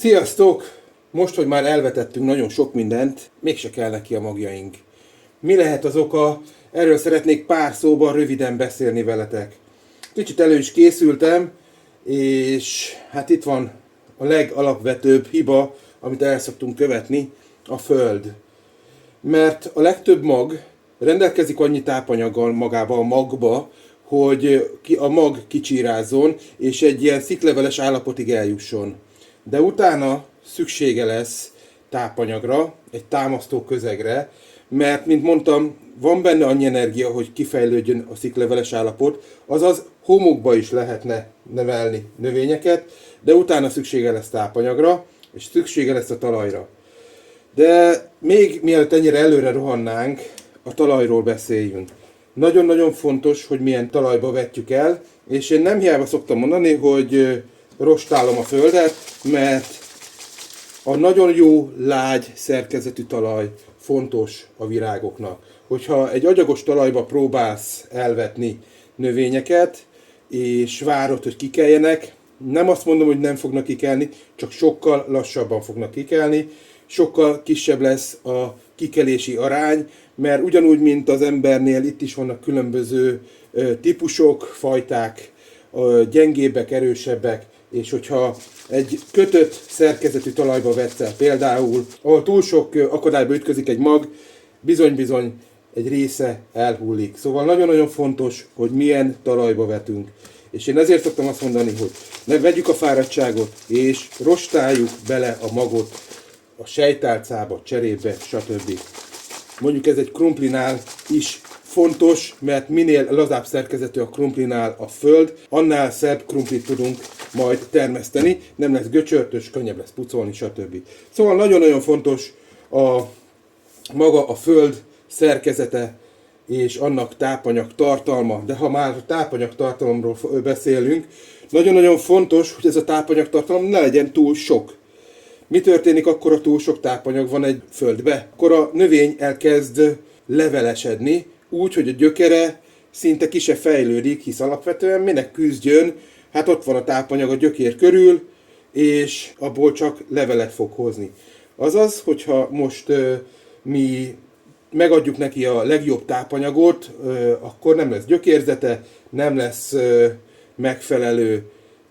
Sziasztok! Most, hogy már elvetettünk nagyon sok mindent, mégse kell neki a magjaink. Mi lehet az oka? Erről szeretnék pár szóban röviden beszélni veletek. Kicsit elő is készültem, és hát itt van a legalapvetőbb hiba, amit el szoktunk követni, a Föld. Mert a legtöbb mag rendelkezik annyi tápanyaggal magába a magba, hogy a mag kicsírázzon, és egy ilyen szikleveles állapotig eljusson. De utána szüksége lesz tápanyagra, egy támasztó közegre, mert, mint mondtam, van benne annyi energia, hogy kifejlődjön a szikleveles állapot, azaz homokba is lehetne nevelni növényeket, de utána szüksége lesz tápanyagra, és szüksége lesz a talajra. De még mielőtt ennyire előre rohannánk, a talajról beszéljünk. Nagyon-nagyon fontos, hogy milyen talajba vetjük el, és én nem hiába szoktam mondani, hogy rostálom a földet, mert a nagyon jó, lágy szerkezetű talaj fontos a virágoknak. Hogyha egy agyagos talajba próbálsz elvetni növényeket, és várod, hogy kikeljenek, nem azt mondom, hogy nem fognak kikelni, csak sokkal lassabban fognak kikelni, sokkal kisebb lesz a kikelési arány, mert ugyanúgy, mint az embernél, itt is vannak különböző típusok, fajták, gyengébbek, erősebbek, és hogyha egy kötött szerkezetű talajba vetsz el például, ahol túl sok akadályba ütközik egy mag, bizony-bizony egy része elhullik. Szóval nagyon-nagyon fontos, hogy milyen talajba vetünk. És én ezért szoktam azt mondani, hogy ne vegyük a fáradtságot, és rostáljuk bele a magot a sejtálcába, cserébe, stb. Mondjuk ez egy krumplinál is fontos, mert minél lazább szerkezetű a krumplinál a föld, annál szebb krumplit tudunk majd termeszteni, nem lesz göcsörtös, könnyebb lesz pucolni, stb. Szóval nagyon-nagyon fontos maga a föld szerkezete és annak tápanyag tartalma. De ha már tápanyag tartalomról beszélünk, nagyon-nagyon fontos, hogy ez a tápanyag tartalom ne legyen túl sok. Mi történik akkor, ha túl sok tápanyag van egy földbe? Akkor a növény elkezd levelesedni, úgy, hogy a gyökere szinte ki se fejlődik, hisz alapvetően minek küzdjön, hát ott van a tápanyag a gyökér körül, és abból csak levelet fog hozni. Azaz, hogyha most mi megadjuk neki a legjobb tápanyagot, akkor nem lesz gyökérzete, nem lesz megfelelő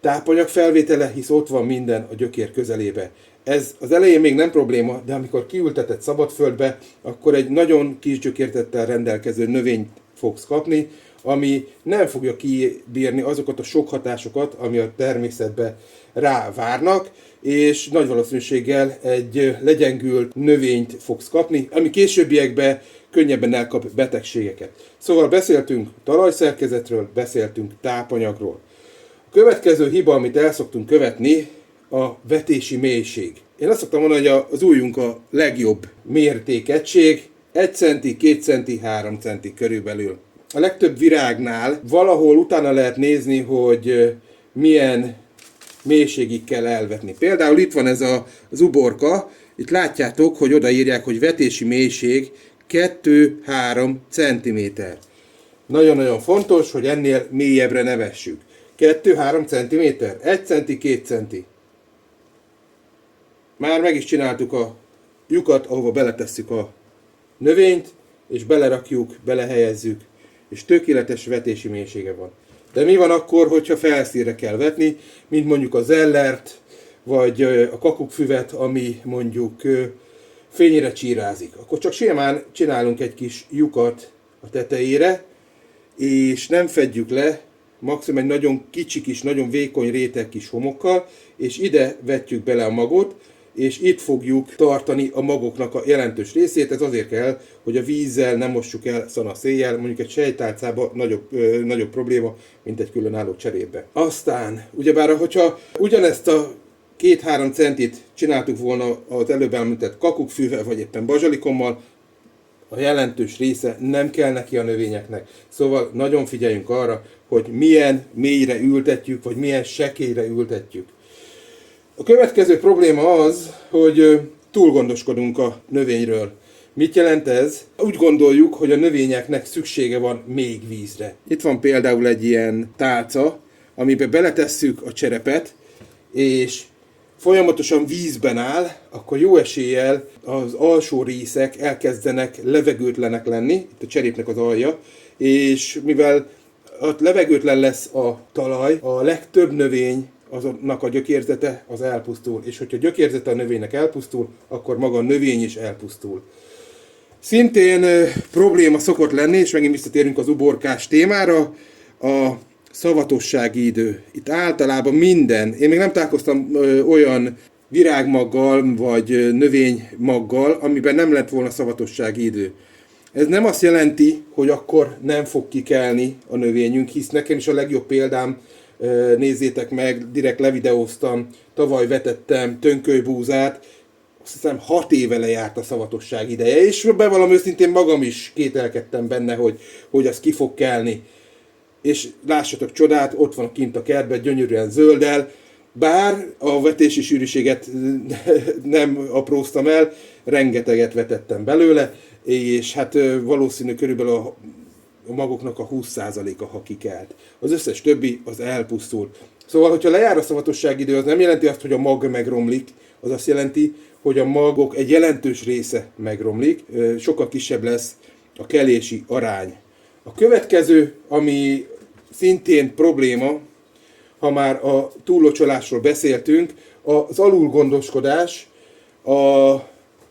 tápanyagfelvétele, hisz ott van minden a gyökér közelébe. Ez az elején még nem probléma, de amikor kiültetett szabadföldbe, akkor egy nagyon kis gyökértettel rendelkező növényt fogsz kapni, ami nem fogja kibírni azokat a sok hatásokat, ami a természetbe rávárnak, és nagy valószínűséggel egy legyengült növényt fogsz kapni, ami későbbiekben könnyebben elkap betegségeket. Szóval beszéltünk talajszerkezetről, beszéltünk tápanyagról. A következő hiba, amit el szoktunk követni, a vetési mélység. Én azt szoktam mondani, hogy az ujjunk a legjobb mértékegység, 1 centi, 2 centi, 3 centi körülbelül. A legtöbb virágnál valahol utána lehet nézni, hogy milyen mélységig kell elvetni. Például itt van ez az uborka, itt látjátok, hogy odaírják, hogy vetési mélység 2-3 cm. Nagyon-nagyon fontos, hogy ennél mélyebbre ne vessük. 2-3 cm, 1 centi, 2 centi. Már meg is csináltuk a lyukat, ahova beletesszük a növényt, és belerakjuk, belehelyezzük, és tökéletes vetési mélysége van. De mi van akkor, hogyha felszínre kell vetni, mint mondjuk a zellert, vagy a kakukfüvet, ami mondjuk fényre csírázik. Akkor csak simán csinálunk egy kis lyukat a tetejére, és nem fedjük le, maximum egy nagyon kicsi kis, nagyon vékony réteg kis homokkal, és ide vetjük bele a magot, és itt fogjuk tartani a magoknak a jelentős részét. Ez azért kell, hogy a vízzel nem mossuk el szanaszéjjel, mondjuk egy sejtálcában nagyobb probléma, mint egy különálló cserébe. Aztán, ugyebár, hogyha ugyanezt a 2-3 centit csináltuk volna az előbb említett kakukfűvel, vagy éppen bazsalikommal, a jelentős része nem kell neki a növényeknek. Szóval nagyon figyeljünk arra, hogy milyen mélyre ültetjük, vagy milyen sekélyre ültetjük. A következő probléma az, hogy túl gondoskodunk a növényről. Mit jelent ez? Úgy gondoljuk, hogy a növényeknek szüksége van még vízre. Itt van például egy ilyen tálca, amiben beletesszük a cserepet, és folyamatosan vízben áll, akkor jó eséllyel az alsó részek elkezdenek levegőtlenek lenni, itt a cserépnek az alja, és mivel ott levegőtlen lesz a talaj, a legtöbb növény azonnak a gyökérzete az elpusztul, és hogyha a gyökérzete a növénynek elpusztul, akkor maga a növény is elpusztul. Szintén probléma szokott lenni, és megint visszatérünk az uborkás témára, a szavatossági idő. Itt általában minden, én még nem találkoztam olyan virágmaggal, vagy növénymaggal, amiben nem lett volna szavatossági idő. Ez nem azt jelenti, hogy akkor nem fog kikelni a növényünk, hisz nekem is a legjobb példám, nézzétek meg, direkt levideóztam, tavaly vetettem tönkölybúzát, azt hiszem 6 éve lejárt a szavatosság ideje, és bevallom őszintén magam is kételkedtem benne, hogy az ki fog kelni. És lássatok csodát, ott van kint a kertben, gyönyörűen zöldel, bár a vetési sűrűséget nem apróztam el, rengeteget vetettem belőle, és hát valószínű körülbelül a magoknak a 20%-a, ha kikelt. Az összes többi az elpusztul. Szóval, hogyha lejár a szavatosság idő, az nem jelenti azt, hogy a mag megromlik, az azt jelenti, hogy a magok egy jelentős része megromlik, sokkal kisebb lesz a kelési arány. A következő, ami szintén probléma, ha már a túllocsolásról beszéltünk, az alulgondoskodás, a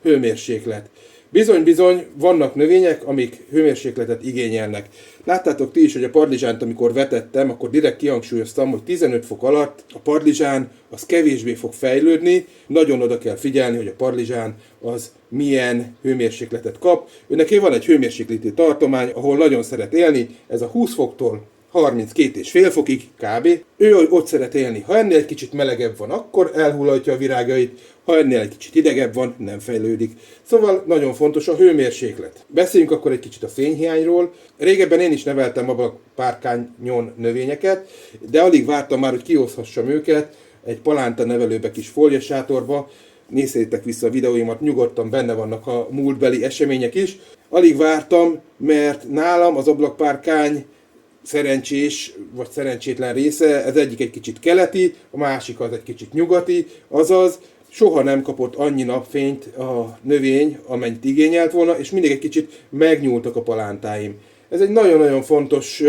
hőmérséklet. Bizony-bizony vannak növények, amik hőmérsékletet igényelnek. Láttátok ti is, hogy a padlizsánt, amikor vetettem, akkor direkt kihangsúlyoztam, hogy 15 fok alatt a padlizsán az kevésbé fog fejlődni, nagyon oda kell figyelni, hogy a padlizsán az milyen hőmérsékletet kap. Neki van egy hőmérsékleti tartomány, ahol nagyon szeret élni, ez a 20 foktól 32,5 fokig kb. Ő ott szeret élni. Ha ennél egy kicsit melegebb van, akkor elhullatja a virágait, ha ennél egy kicsit hidegebb van, nem fejlődik. Szóval nagyon fontos a hőmérséklet. Beszéljünk akkor egy kicsit a fényhiányról. Régebben én is neveltem ablakpárkányon növényeket, de alig vártam már, hogy kihozhassam őket egy palánta nevelőbe kis fóliasátorba. Nézzétek vissza a videóimat, nyugodtan benne vannak a múltbeli események is. Alig vártam, mert nálam az ablakpárkány szerencsés vagy szerencsétlen része, ez egyik egy kicsit keleti, a másik az egy kicsit nyugati, azaz soha nem kapott annyi napfényt a növény, amennyit igényelt volna, és mindig egy kicsit megnyúltak a palántáim. Ez egy nagyon-nagyon fontos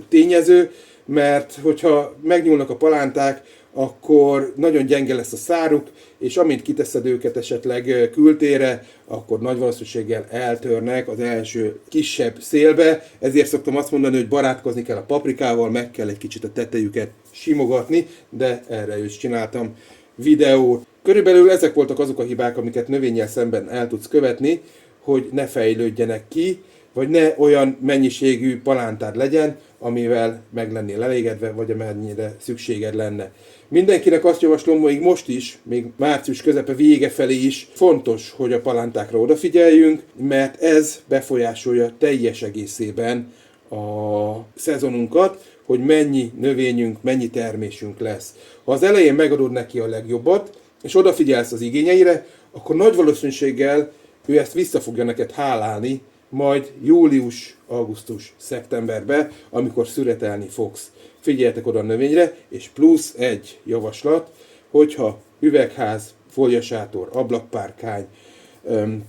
tényező, mert hogyha megnyúlnak a palánták, akkor nagyon gyenge lesz a száruk, és amint kiteszed őket esetleg kültére, akkor nagy valószínűséggel eltörnek az első kisebb szélbe. Ezért szoktam azt mondani, hogy barátkozni kell a paprikával, meg kell egy kicsit a tetejüket simogatni, de erre is csináltam videót. Körülbelül ezek voltak azok a hibák, amiket növényel szemben el tudsz követni, hogy ne fejlődjenek ki, vagy ne olyan mennyiségű palántád legyen, amivel meg lennél elégedve, vagy amennyire szükséged lenne. Mindenkinek azt javaslom, még most is, még március közepe vége felé is fontos, hogy a palántákra odafigyeljünk, mert ez befolyásolja teljes egészében a szezonunkat, hogy mennyi növényünk, mennyi termésünk lesz. Ha az elején megadod neki a legjobbat, és odafigyelsz az igényeire, akkor nagy valószínűséggel ő ezt vissza fogja neked hálálni, majd július, augusztus, szeptemberben, amikor szüretelni fogsz. Figyeljetek oda a növényre, és plusz egy javaslat, hogyha üvegház, fóliasátor, ablakpárkány,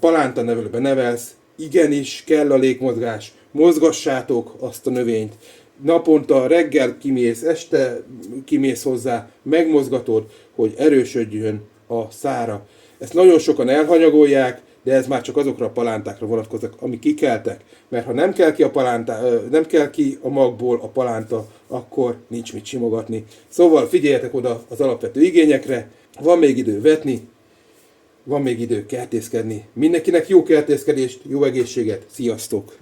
palánta nevelőbe nevelsz, igenis kell a légmozgás, mozgassátok azt a növényt. Naponta reggel kimész, este kimész hozzá, megmozgatod, hogy erősödjön a szára. Ezt nagyon sokan elhanyagolják, de ez már csak azokra a palántákra vonatkozik, amik kikeltek. Mert ha nem kell ki nem kell ki a magból a palánta, akkor nincs mit simogatni. Szóval figyeljetek oda az alapvető igényekre, van még idő vetni, van még idő kertészkedni. Mindenkinek jó kertészkedést, jó egészséget, sziasztok!